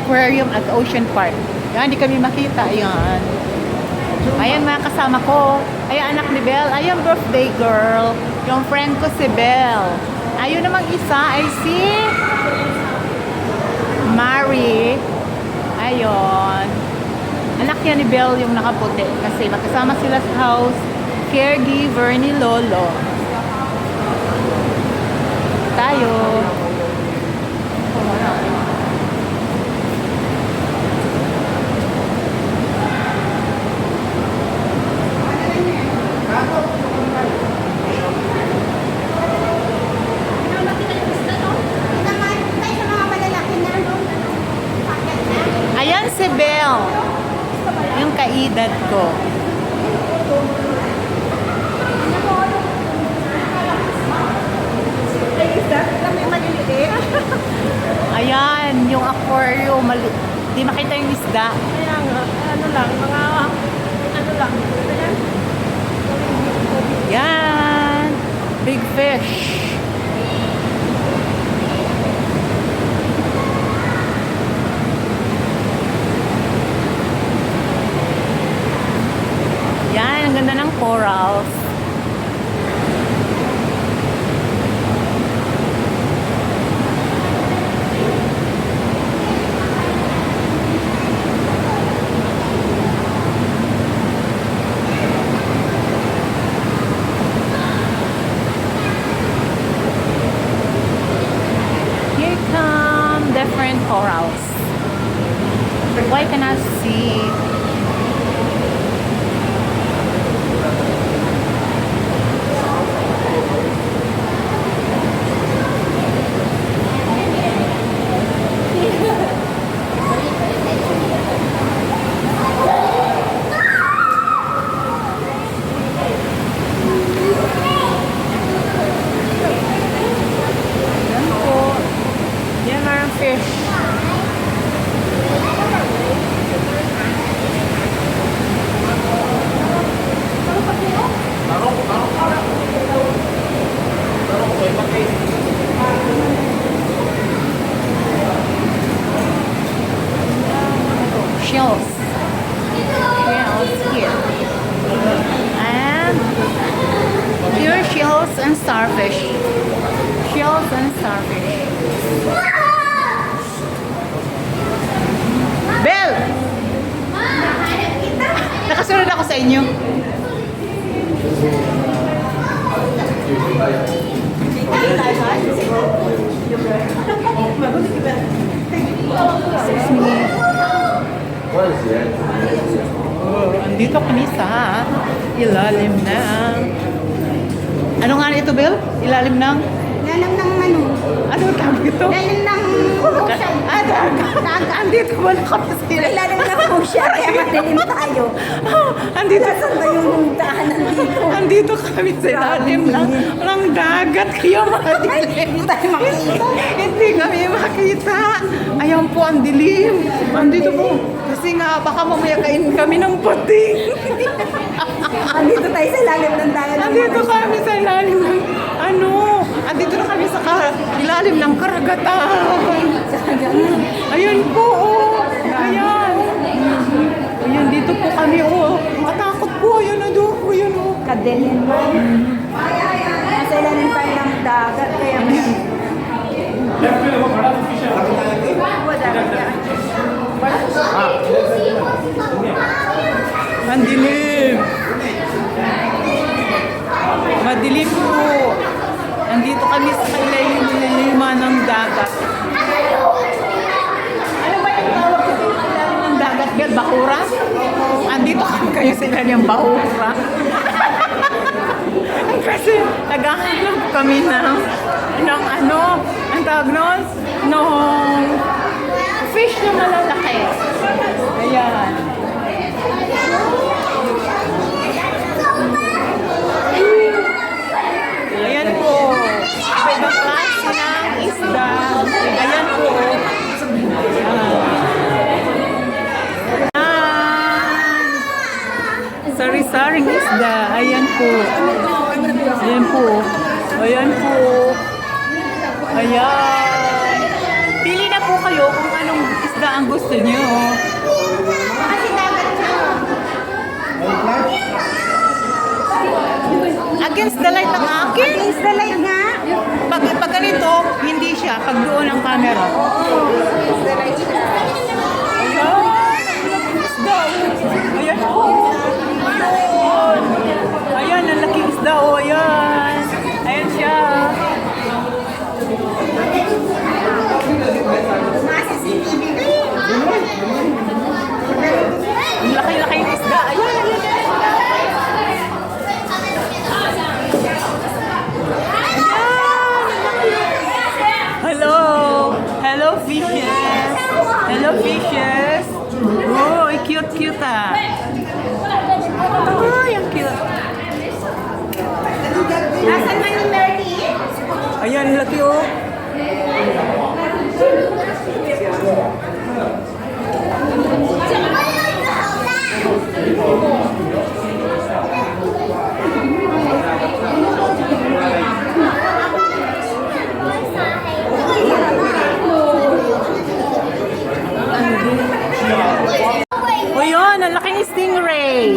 aquarium at Ocean Park. Yan, hindi kami makita. Ayan. Ayan mga kasama ko. Ayan anak ni Belle. Ayan birthday girl. Yung friend ko si Belle. Ayun namang isa ay si Mary. Ayun. Anak yan ni Belle yung nakaputi. Kasi magkasama sila sa house. Caregiver ni Lolo. Tayo. Ayan si Belle. Yung kaedad ko. Ayan, yung aquarium. Di makita yung isda. Kaya nga, ano lang, mga, ano lang, ayan. Yan. Big fish. Yan, ang ganda ng corals. Here come different corals. Why can I see? Yan po. Yan ang fish. Shells. Shells here. And here shells and starfish. Shells and starfish. Belle! Nakasunod ako sa inyo. Andito kami sa ilalim ng... Ano nga ito, Belle? Ilalim ng... Lalam ng ano? Ano tawag ito? Lalam ng ocean. Dagat. Andito mo na kami sa ilalim. Lalam ng ocean, kaya madilim tayo. Andito. Saan ba yung daanan dito? Andito kami sa ilalim ng dagat. Kaya madilim. Hindi tayo makita. Hindi kami makita. Ayan po, ang dilim. Andito po. Kasi nga, baka mamaya kain kami ng puting. Andito tayo sa lalim ng dagat. Andito kami sa ilalim ng... Ano? Andito na kami sa ilalim ng karagatan. Ayan po, oh. Ayan. Ayan, dito po kami, oh. Matakot po. Ayan na doon po, ayan, oh. Kadilin mo. Nasa ilalim tayo ng dagat, kaya Ang dilim. Madilim po. Nandito kami sa kailaliman ng dagat. Ano ba yung tawag ko sa ilalim ng dagat, Bel? Bakura? Andito kami kayo sa ilalim ng bakura. Kasi naghahanap kami ng ano, ang tawag nun? Nung fish na malalaki. Ayan. Ayan po. Iba-ibang klase ng isda. Ayan po. Sari-saring isda. Ayan po. Ayan po. Ayan po. Ayan. Pili na po kayo kung anong isda ang gusto niyo. Kasi dagat siya. Against the light ang akin. Against the light nga. Pag ganito, hindi siya. Pag doon ang camera. Against the light. Ayan. Ayan, ang laking isda. Oh, ayan. Ayan siya. Ang laki-laki ng isda. Ayan, ayan. Hello! Hello, fishes! Hello, fishes! Oh, cute ah! Ay, ang cute! Nasaan man yung Merly? Ayan, laki oh! O yun, ang laking stingray.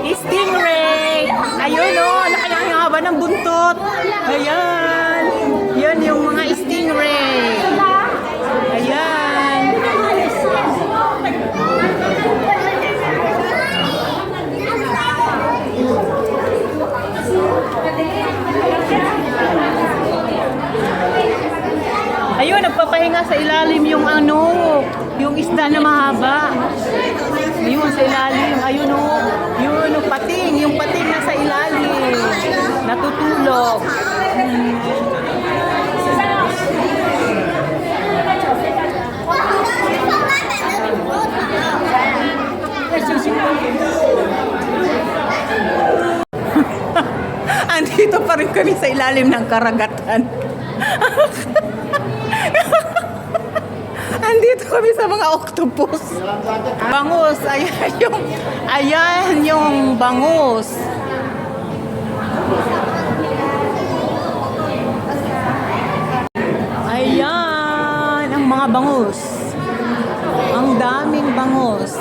Stingray. Ayun o, laki ang haba ng buntot. Ayan. Yan yung mga stingray. Ayan. Ayun, nagpapahinga sa ilalim yung yung isda na mahaba. Ayun, sa ilalim. Ayun o. Yun, yung pating na sa ilalim. Natutulog. Andito pa rin kami sa ilalim ng karagatan. Andito kami sa mga octopus. Bangus, ayan yung bangus. Ayan ang mga bangus. Ang daming bangus.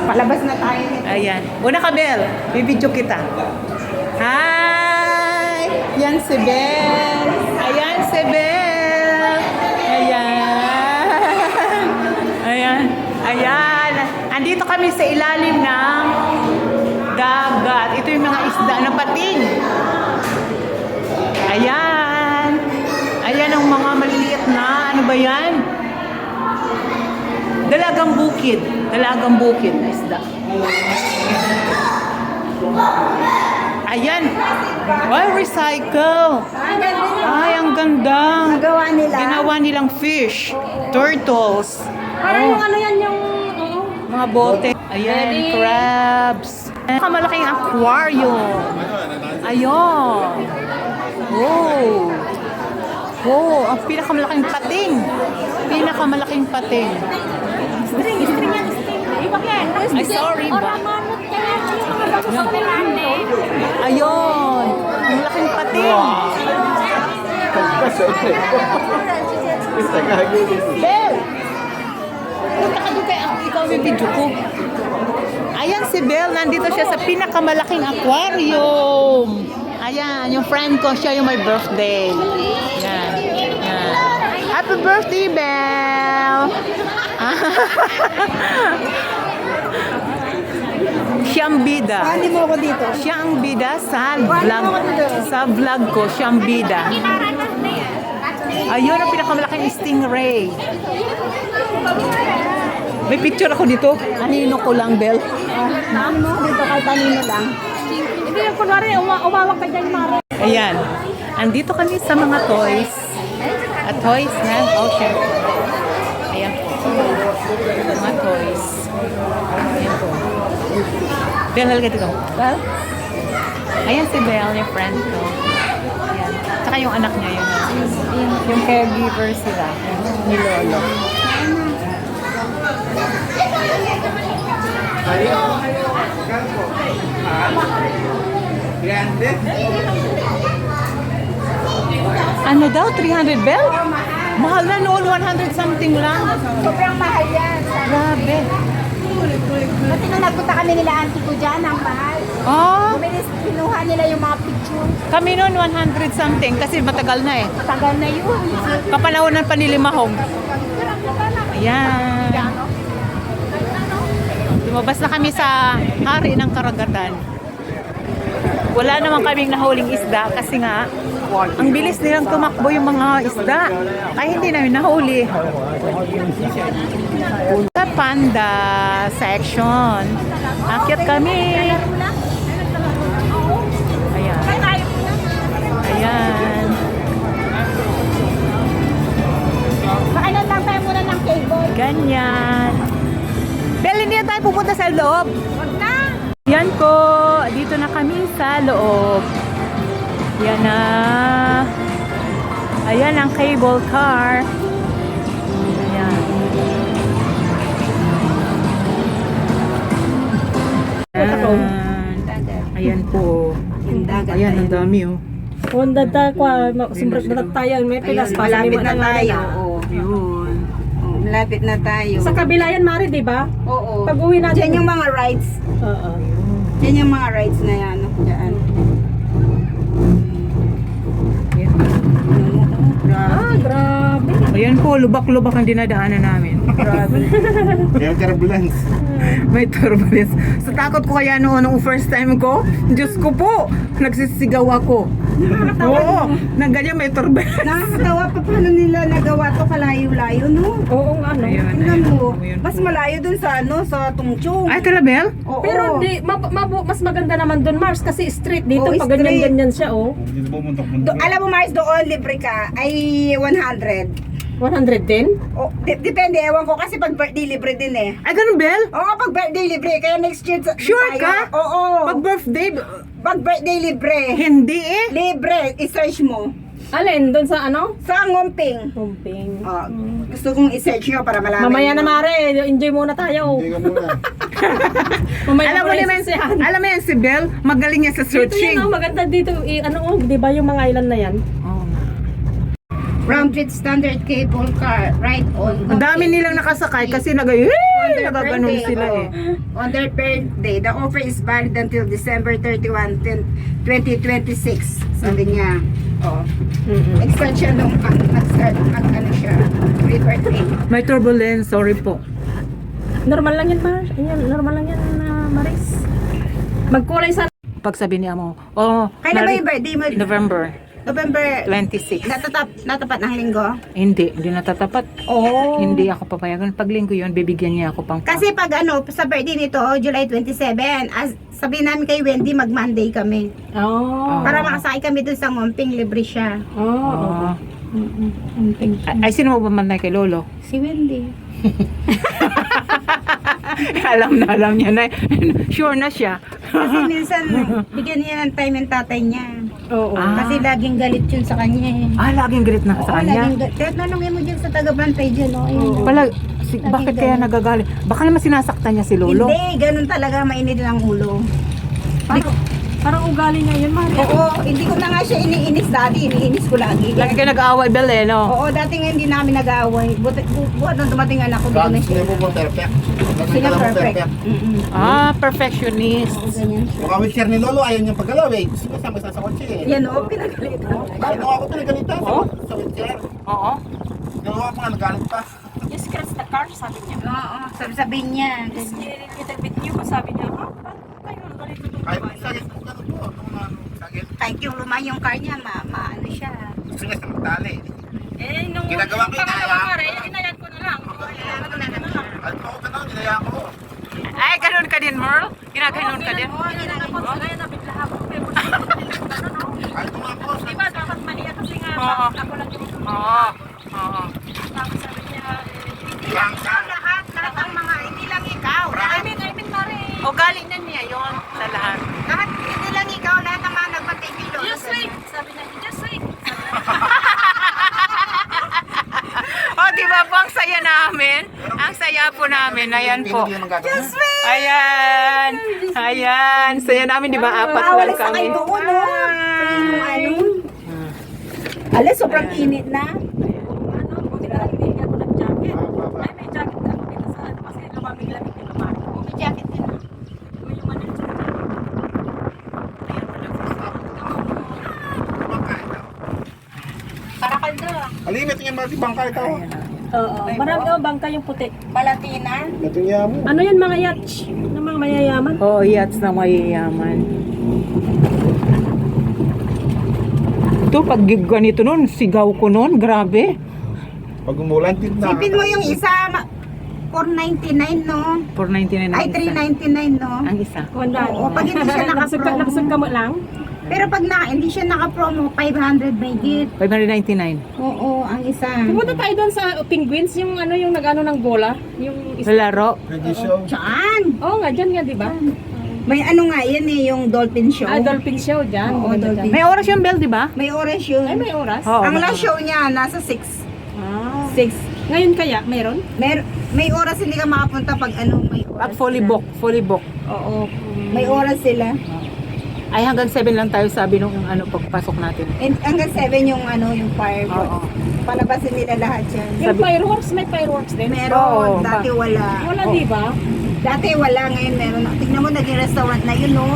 Palabas na tayo nito. Ayan. Una ka, Bel. Bibidyo kita. Hi! Yan si Bel. Ayan si Bel. Ayan. Ayan. Ayan. Andito kami sa ilalim ng dagat. Ito yung mga isda na pating. Ayan. Ayan ang mga maliliit na. Ano ba yan? Dalagang bukid. Dalagang bukid na isda. Ayan. Ay, recycle. Ay, ang ganda. Nagawa nila. Ginawa nilang fish. Turtles. Parang yung ano yan yung... Mga bote. Ayan, crabs. Malaking aquarium. Ayun. Oh. Oh, ang pinakamalaking pating. Pinakamalaking pating. String yan, string. Ibak yan. Ay, sorry ba? Oramanot kaya yung mga bago sa pinane. Ayun. Ang laking pating. Bel! Punta ka doon kay ako. Ikaw yung video ko. Ayan si Bel. Nandito siya sa pinakamalaking aquarium. Ayan, yung friend ko. Siya yung may birthday. Yan. Yan. Happy birthday, Bel! Siya ang bida. Hindi mo ako dito. Siya ang bida sa vlog ko. Siya ang bida. Ayun ang pinakamalaking stingray. May picture ako dito. Anino ko lang, Bel. Naan mo dito kahit kanino lang. Hindi yung kunwari, umawak ka dyan, Mara. Ayan. Andito kami sa mga toys. Toys na ocean. Ayan po. Mga toys. Ayan po. Bel, halika dito. Bel? Ayan si Bel, yung friend ko. Ayan. Tsaka yung anak niya, yung caregiver sila. Ni Lolo. Grande. Ano daw? 300 bell? Mahal na noon, 100 something lang. Sobrang mahal yan. Grabe. Kasi nung nagpunta kami nila auntie ko dyan, ang mahal. Oh, Bumilis, kinuha nila yung mga picture. kami noon 100 something kasi matagal na eh. Tagal na yun. Kapanahonan pa ni Limahong. Ayan. Lumabas na kami sa hari ng karagatan. Wala naman kaming nahuling isda kasi nga ang bilis nilang tumakbo yung mga isda. Kaya hindi namin nahuli. Sa panda section. Akyat kami. Ayan. Ayan. Makailan lang tayo muna ng cable. Ganyan. Bel, hindi na tayo pupunta sa loob. Wag na. Yan po. Dito na kami sa loob. Yan na. Ayan ang cable car. Ayan. Ayan po. Ayan, ang dami oh. Honda ta kwa, sumbrot na tayo, may pilas pa sa Malapit lima na na tayo. tayo. Oo. Yun. Oo, malapit na tayo. Sa kabila yan, Mari, di ba? Oo. Pag uwi natin. Diyan yung mga rides. Oo. Diyan yung mga rides na yan. Diyan. Ah, grabe. Ayan po, lubak-lubak ang dinadaanan namin. Grabe. May turbulence. May turbulence. Sa takot ko kaya noon, nung first time ko, Diyos ko po, nagsisigaw ako. Oo, nang ganyan may turbulence. Nakakatawa pa paano nila nagawa to kalayo-layo, no? Oo nga, no? Ayan, Tingnan mo. Ayan Mas po. malayo dun sa ano, sa Tungchong. Ay, Talabel? Oo. Pero di, mas maganda naman doon, Mars, kasi straight dito, Oo, pag ganyan-ganyan siya, oh. Hindi na bumuntok-muntok. Alam mo, Mars, doon libre ka ay 100. 110? O, depende, ewan ko kasi pag birthday libre din eh. Ay, ganun, Bel? Oo, pag birthday libre, kaya next year Sure tayo. ka? Oo. Pag birthday, Pag birthday libre. hindi eh. Libre, i-search mo. Alin, doon sa ano? Sa Ngomping. Pumping. Oh, gusto kong i-search nyo para malaman. Mamaya na, nyo. Mare, enjoy muna tayo. Hindi ka muna. Mamaya Alam mo naman, yan. alam mo yan si Bel, magaling yan sa Dito searching. yan, oh, maganda dito. Ano, oh, di ba yung mga island na yan? Oo. Round trip standard cable car, ride on. Ang dami nilang nakasakay kasi nagaganon sila eh. On their birthday, the offer is valid until December 31, 2026. Sabi niya. Oh. Extension nung nag-start, ano siya, pre-birthday. May turbulence, sorry po. Normal lang yan, Mar. Yan, normal lang yan, Maris. Magkulay sa... Pag sabi niya mo, oh, Kailan ba yung birthday mo? November November 26. natapat ng linggo? Hindi natatapat. Oo. Hindi ako papayagan. Pag linggo yun, bibigyan niya ako pang... Kasi pag ano, sa birthday nito, July 27, sabihin namin kay Wendy, mag-Monday kami. Oh. Para makasakay kami dun sa Ngomping, libre siya. Oh. Ah. Ay, sino mo ba manay kay Lolo? Si Wendy. alam niya na. Sure na siya. Kasi minsan, bigyan niya ng time yung tatay niya. Oo. Ah. Kasi laging galit yun sa kanya eh. Laging galit na sa kanya. laging galit. Kaya tanongin mo dyan sa taga-bantay dyan, no? Ayun. Bakit Laging kaya galit. nagagalit? Baka naman sinasaktan niya si Lolo. Hindi, ganun talaga, mainit ang ulo. Parang ugali niya yun, Mar. Oo, hindi ko na nga siya iniinis dati, iniinis ko lagi. Lagi kayo nag-aaway, Bel, eh, no? Oo, dati nga hindi namin nag-aaway. Buhat nung dumating anak ko, doon na siya. Sila mo perfect. Sila perfect. Perfectionist. Ganyan siya. Mukha wheelchair ni Lolo, ayaw niyang paggalaw eh. Gusto niya sama sa kotse eh. Yan o, pinagalitan. Bakit ako pinagalitan sa wheelchair? Oo. Ginawa ko nga, nagalit pa. You scratch the car, sabi niya. Oo, sabihin niya. Little bit new, sabi niya. Ah, tayo ang ganito doon. Kahit sakit ng gano'n po. Sakit. Kahit yung luma yung car niya, maano siya. Gusto niya sa magtali. Eh, nung Ginagawa ko, pangalawa, inaya. Mar, inayad ko na lang. At ako gano'n, nilaya ko. Ay, ganun ka din, Merl? Ginaganon ka din? Oo, inayad ako. Kaya nabigla ako. Kahit tumako, Di ba, dapat mali kasi nga, Oo. ako lang yung Oo. Oo. tapos sabi niya, ilang sa. Lahat ang mga, hindi lang ikaw. I mean, Mare. Ugali na niya yun sa lahat. Lahat, hindi lang ikaw, lahat ng mga nagbantay kilo. Just wait. Sabi niya, just wait. Di ba po ang saya namin? Ang saya po namin. Ayan po. Just Ayan. Ayan. Saya namin, di ba? Apat Bawal lang sa kami. kayo doon, no? Yung ano? Ala, sobrang init na. Buti na lang hindi ako nag-jacket. Ay, may jacket ako dito sa ano kasi lumamig-lamig yung naman. May jacket din. Yung ano sa Karakaldo. Alimit nga mga bangkay ito. Oo. Marami bangka yung puti. Palatina. Ito niya mo. Ano yan mga yacht? Ng mga mayayaman? Oo, yachts na mayayaman. Ito, pag ganito nun, sigaw ko nun, grabe. Pag umulan, tinta. Sipin mo yung isa, 499 no? 499 ang Ay, isa. 399 no? Ang isa. Wala. Oo, pag hindi siya naka-promo. Nakasag ka mo lang? Pero pag hindi siya naka-promo, 500 may git. 599. Oo, ang isa. Pumunta tayo doon sa Penguins, yung ano yung nag-ano ng bola. Yung Sa laro. Pwede show. Saan? Oo nga, dyan nga, di ba? May ano nga, yan eh, yung dolphin show. Ah, dolphin show dyan. Oo, Maganda dolphin. dyan. May oras yung bell, di ba? May oras yun. Ay, may oras? Oo. Ang last show niya, nasa 6. Ah. 6. Ngayon kaya, meron? May oras hindi ka makapunta pag ano, may oras. At fully book, fully book. Oo. May oras sila. Ay, hanggang 7 lang tayo sabi nung ano, pagpasok natin. And hanggang 7 yung ano, yung fireworks. Oo. Palabasin nila lahat yan. Yung fireworks, may fireworks din? Meron, Oo, dati wala. Wala, di ba? Dati wala, ngayon meron. Tignan mo, naging restaurant na yun, no?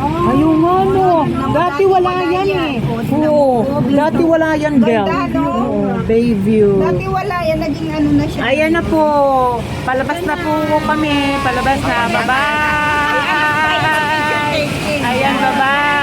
Ayun nga, no. Dati wala yan eh. Oo, dati wala yan, Bell. Ganda, no? Oo, Bayview. Dati wala yan, naging ano na siya. Ayan na po. Palabas na po kami. Palabas na. Bye-bye. Ayan, bye-bye.